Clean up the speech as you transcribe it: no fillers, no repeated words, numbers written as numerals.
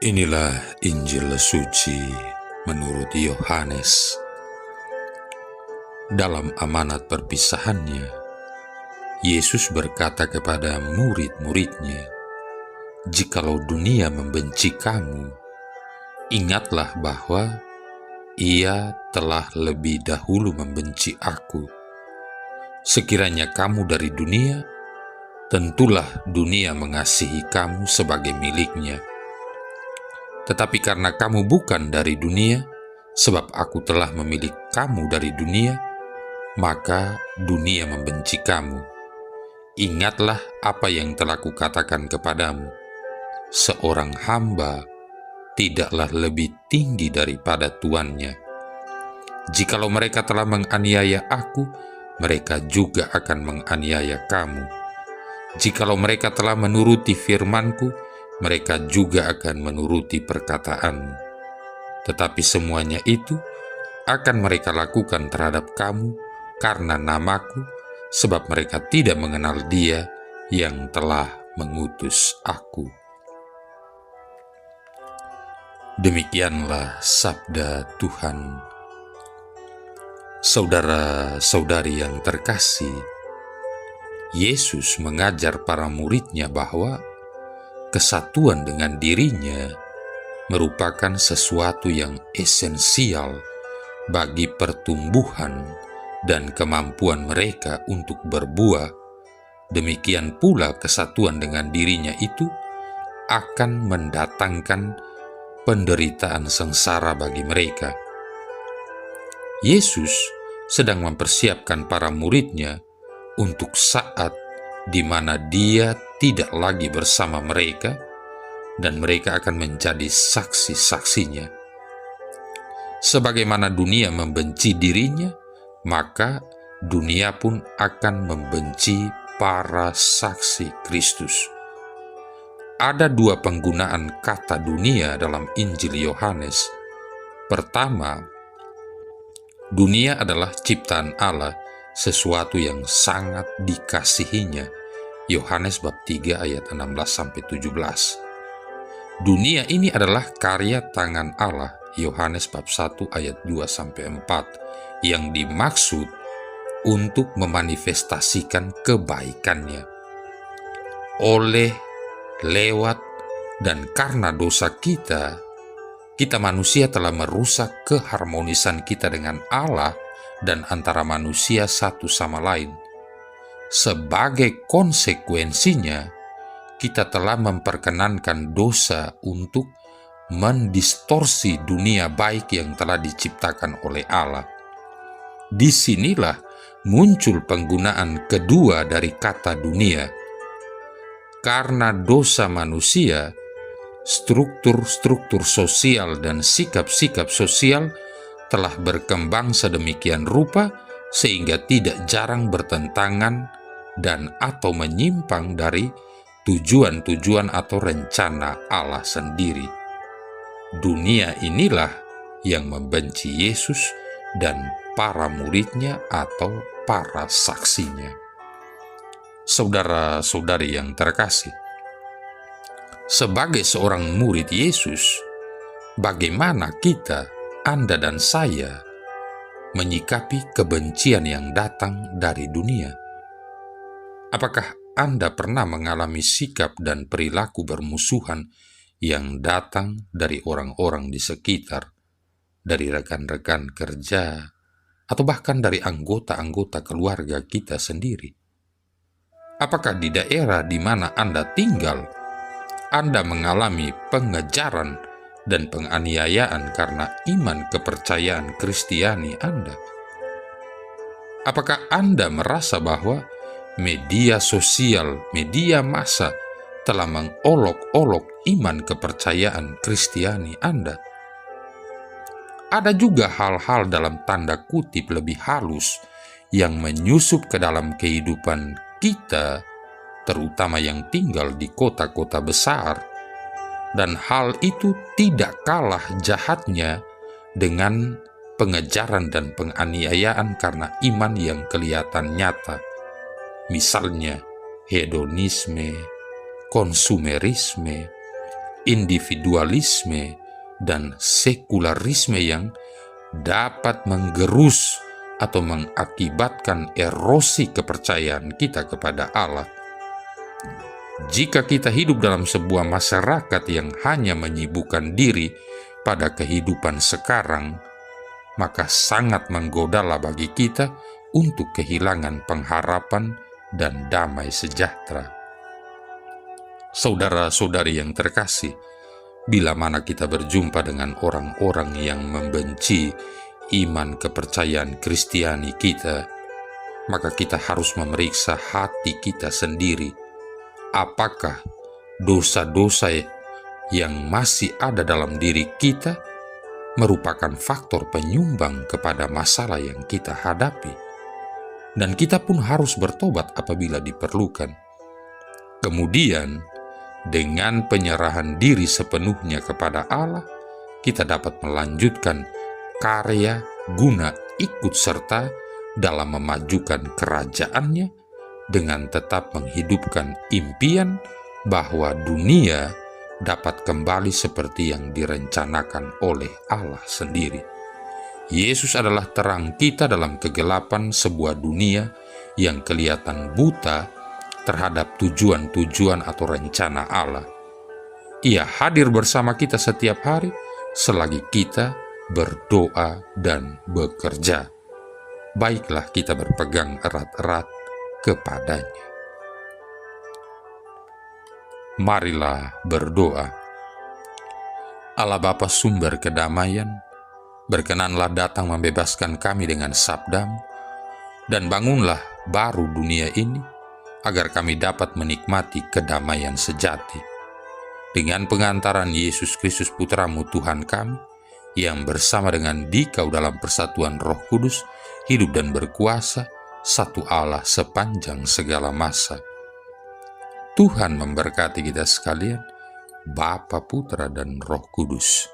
Inilah Injil suci menurut Yohanes. Dalam amanat perpisahannya, Yesus berkata kepada murid-muridnya, "Jikalau dunia membenci kamu, ingatlah bahwa ia telah lebih dahulu membenci aku. Sekiranya kamu dari dunia, tentulah dunia mengasihi kamu sebagai miliknya. Tetapi karena kamu bukan dari dunia, sebab aku telah memilih kamu dari dunia, maka dunia membenci kamu. Ingatlah apa yang telah kukatakan kepadamu, seorang hamba tidaklah lebih tinggi daripada tuannya. Jikalau mereka telah menganiaya aku, mereka juga akan menganiaya kamu. Jikalau mereka telah menuruti firman-Ku, mereka juga akan menuruti perkataanmu. Tetapi semuanya itu akan mereka lakukan terhadap kamu karena namaku, sebab mereka tidak mengenal Dia yang telah mengutus aku." Demikianlah sabda Tuhan. Saudara-saudari yang terkasih, Yesus mengajar para murid-Nya bahwa kesatuan dengan dirinya merupakan sesuatu yang esensial bagi pertumbuhan dan kemampuan mereka untuk berbuah. Demikian pula kesatuan dengan dirinya itu akan mendatangkan penderitaan sengsara bagi mereka. Yesus sedang mempersiapkan para murid-Nya untuk saat di mana Dia tidak lagi bersama mereka, dan mereka akan menjadi saksi-saksinya. Sebagaimana dunia membenci dirinya, maka dunia pun akan membenci para saksi Kristus. Ada dua penggunaan kata dunia dalam Injil Yohanes. Pertama, dunia adalah ciptaan Allah, sesuatu yang sangat dikasihinya. Yohanes bab 3 ayat 16-17. Dunia ini adalah karya tangan Allah. Yohanes bab 1 ayat 2-4, yang dimaksud untuk memanifestasikan kebaikannya. Oleh, lewat, dan karena dosa kita manusia telah merusak keharmonisan kita dengan Allah dan antara manusia satu sama lain. Sebagai konsekuensinya, kita telah memperkenankan dosa untuk mendistorsi dunia baik yang telah diciptakan oleh Allah. Disinilah muncul penggunaan kedua dari kata dunia. Karena dosa manusia, struktur-struktur sosial dan sikap-sikap sosial telah berkembang sedemikian rupa sehingga tidak jarang bertentangan dan atau menyimpang dari tujuan-tujuan atau rencana Allah sendiri. Dunia inilah yang membenci Yesus dan para murid-Nya atau para saksinya. Saudara-saudari yang terkasih, sebagai seorang murid Yesus, bagaimana kita, Anda dan saya, menyikapi kebencian yang datang dari dunia? Apakah Anda pernah mengalami sikap dan perilaku bermusuhan yang datang dari orang-orang di sekitar, dari rekan-rekan kerja, atau bahkan dari anggota-anggota keluarga kita sendiri? Apakah di daerah di mana Anda tinggal, Anda mengalami pengejaran dan penganiayaan karena iman kepercayaan Kristiani Anda? Apakah Anda merasa bahwa media sosial, media massa telah mengolok-olok iman kepercayaan Kristiani Anda? Ada juga hal-hal dalam tanda kutip lebih halus yang menyusup ke dalam kehidupan kita, terutama yang tinggal di kota-kota besar, dan hal itu tidak kalah jahatnya dengan pengejaran dan penganiayaan karena iman yang kelihatan nyata. Misalnya hedonisme, konsumerisme, individualisme dan sekularisme yang dapat menggerus atau mengakibatkan erosi kepercayaan kita kepada Allah. Jika kita hidup dalam sebuah masyarakat yang hanya menyibukkan diri pada kehidupan sekarang, maka sangat menggodalah bagi kita untuk kehilangan pengharapan dan damai sejahtera. Saudara-saudari yang terkasih, bila mana kita berjumpa dengan orang-orang yang membenci iman kepercayaan Kristiani kita, maka kita harus memeriksa hati kita sendiri. Apakah dosa-dosa yang masih ada dalam diri kita merupakan faktor penyumbang kepada masalah yang kita hadapi? Dan kita pun harus bertobat apabila diperlukan. Kemudian, dengan penyerahan diri sepenuhnya kepada Allah, kita dapat melanjutkan karya guna ikut serta dalam memajukan kerajaannya dengan tetap menghidupkan impian bahwa dunia dapat kembali seperti yang direncanakan oleh Allah sendiri. Yesus adalah terang kita dalam kegelapan sebuah dunia yang kelihatan buta terhadap tujuan-tujuan atau rencana Allah. Ia hadir bersama kita setiap hari selagi kita berdoa dan bekerja. Baiklah kita berpegang erat-erat kepadanya. Marilah berdoa. Allah Bapa sumber kedamaian, berkenanlah datang membebaskan kami dengan sabda-Mu, dan bangunlah baru dunia ini, agar kami dapat menikmati kedamaian sejati. Dengan pengantaran Yesus Kristus Putra-Mu Tuhan kami, yang bersama dengan Dikau dalam persatuan Roh Kudus, hidup dan berkuasa, satu Allah sepanjang segala masa. Tuhan memberkati kita sekalian, Bapa, Putra, dan Roh Kudus.